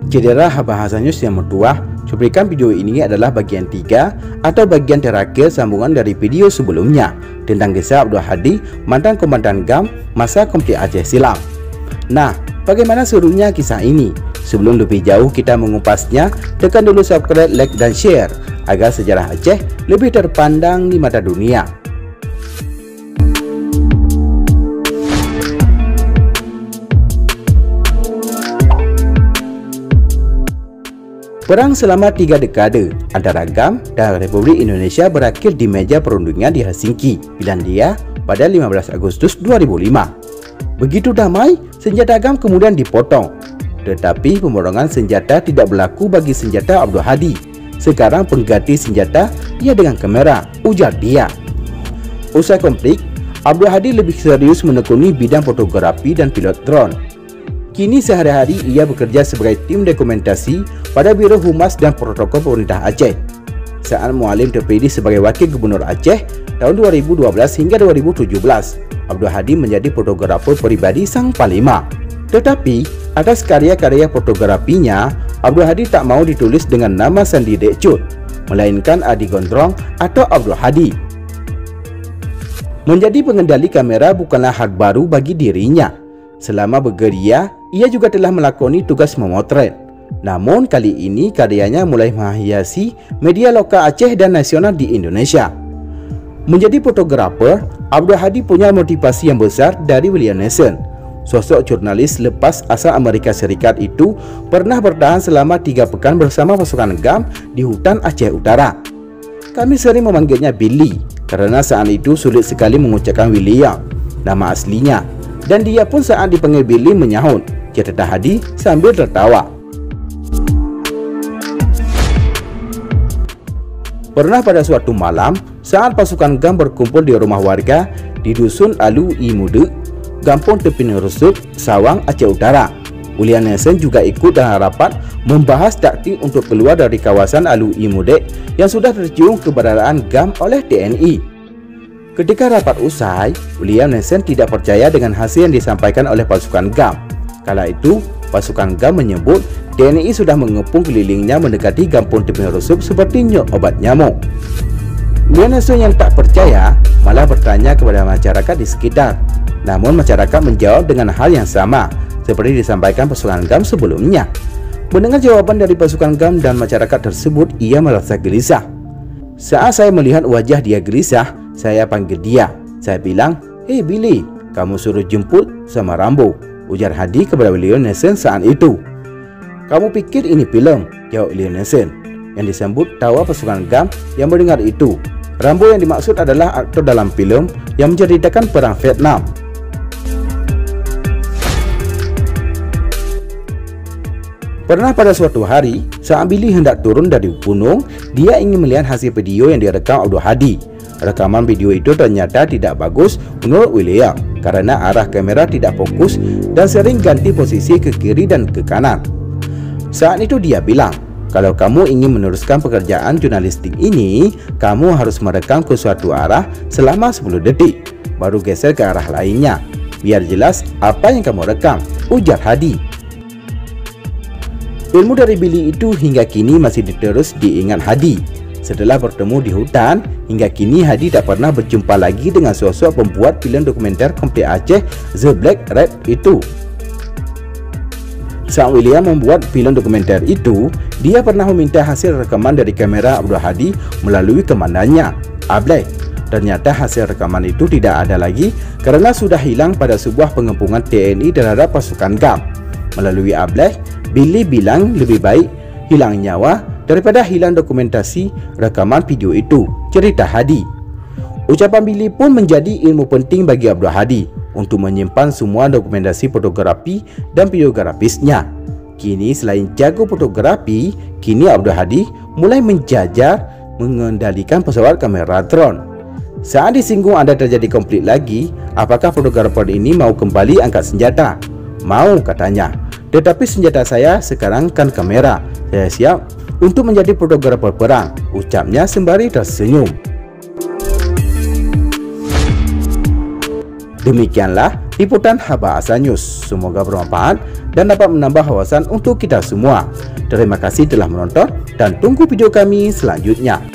Cedera Bahasa News yang mertua, cuplikan video ini adalah bagian 3 atau bagian terakhir sambungan dari video sebelumnya tentang kisah Abdul Hadi, mantan komandan GAM masa konflik Aceh silam. Nah, bagaimana serunya kisah ini? Sebelum lebih jauh kita mengupasnya, tekan dulu subscribe, like, dan share agar sejarah Aceh lebih terpandang di mata dunia. Perang selama 3 dekade antara GAM dan Republik Indonesia berakhir di meja perundingan di Helsinki, Finlandia pada 15 Agustus 2005. Begitu damai, senjata GAM kemudian dipotong. Tetapi pemotongan senjata tidak berlaku bagi senjata Abdul Hadi. Sekarang pengganti senjata ia dengan kamera, ujar dia. Usai konflik, Abdul Hadi lebih serius menekuni bidang fotografi dan pilot drone. Kini sehari-hari ia bekerja sebagai tim dokumentasi pada Biro Humas dan Protokol Pemerintah Aceh. Saat Mualim terpilih sebagai Wakil Gubernur Aceh tahun 2012 hingga 2017, Abdul Hadi menjadi fotografer pribadi sang panglima. Tetapi, atas karya-karya fotografinya, Abdul Hadi tak mau ditulis dengan nama Sandi Dekcut, melainkan Adi Gondrong atau Abdul Hadi. Menjadi pengendali kamera bukanlah hal baru bagi dirinya. Selama bekerja, ia juga telah melakoni tugas memotret. Namun kali ini karyanya mulai menghiasi media lokal Aceh dan nasional di Indonesia. Menjadi fotografer, Abdul Hadi punya motivasi yang besar dari William Nelson. Sosok jurnalis lepas asal Amerika Serikat itu pernah bertahan selama 3 pekan bersama pasukan GAM di hutan Aceh Utara. Kami sering memanggilnya Billy karena saat itu sulit sekali mengucapkan William, nama aslinya. Dan dia pun saat dipanggil Billy menyahut, cerita Hadi sambil tertawa. Pernah pada suatu malam, saat pasukan GAM berkumpul di rumah warga di Dusun Alu Imude, Kampung Tepin Rusuk, Sawang, Aceh Utara, William Nelson juga ikut dalam rapat membahas taktik untuk keluar dari kawasan Alu Imude yang sudah tercium keberadaan GAM oleh TNI. Ketika rapat usai, William Nelson tidak percaya dengan hasil yang disampaikan oleh pasukan GAM. Kala itu, pasukan GAM menyebut TNI sudah mengepung kelilingnya mendekati Kampung Tepin Rusuk seperti obat nyamuk. William Nelson yang tak percaya malah bertanya kepada masyarakat di sekitar. Namun masyarakat menjawab dengan hal yang sama seperti disampaikan pasukan GAM sebelumnya. Mendengar jawaban dari pasukan GAM dan masyarakat tersebut, ia merasa gelisah. Saat saya melihat wajah dia gelisah, saya panggil dia. Saya bilang, "Hei Billy, kamu suruh jemput sama Rambo," ujar Hadi kepada William Nelson saat itu. "Kamu pikir ini film?" jawab William Nelson. Yang disambut tawa pasukan GAM yang mendengar itu. Rambo yang dimaksud adalah aktor dalam film yang menceritakan perang Vietnam. Pernah pada suatu hari, saat Billy hendak turun dari gunung, dia ingin melihat hasil video yang direkam Abdul Hadi. Rekaman video itu ternyata tidak bagus menurut William karena arah kamera tidak fokus dan sering ganti posisi ke kiri dan ke kanan. Saat itu dia bilang, "Kalau kamu ingin meneruskan pekerjaan jurnalistik ini, kamu harus merekam ke suatu arah selama 10 detik, baru geser ke arah lainnya, biar jelas apa yang kamu rekam," ujar Hadi. Ilmu dari Billy itu hingga kini masih terus diingat Hadi. Setelah bertemu di hutan, hingga kini Hadi tak pernah berjumpa lagi dengan sosok pembuat film dokumenter konflik Aceh The Black Red itu. Saat William membuat film dokumenter itu, dia pernah meminta hasil rekaman dari kamera Abdul Hadi melalui komandannya, Ableh. Ternyata hasil rekaman itu tidak ada lagi karena sudah hilang pada sebuah pengepungan TNI terhadap pasukan GAM. Melalui Ableh, Billy bilang lebih baik hilang nyawa daripada hilang dokumentasi rekaman video itu, cerita Hadi. Ucapan Billy pun menjadi ilmu penting bagi Abdul Hadi untuk menyimpan semua dokumentasi fotografi dan videografisnya. Kini selain jago fotografi, kini Abdul Hadi mulai menjajar mengendalikan pesawat kamera drone. Saat disinggung ada terjadi konflik lagi, apakah fotografer ini mau kembali angkat senjata? Mau, katanya. Tetapi senjata saya sekarang kan kamera. Saya siap untuk menjadi fotografer perang, ucapnya sembari tersenyum. Demikianlah liputan Bahasa News. Semoga bermanfaat dan dapat menambah wawasan untuk kita semua. Terima kasih telah menonton dan tunggu video kami selanjutnya.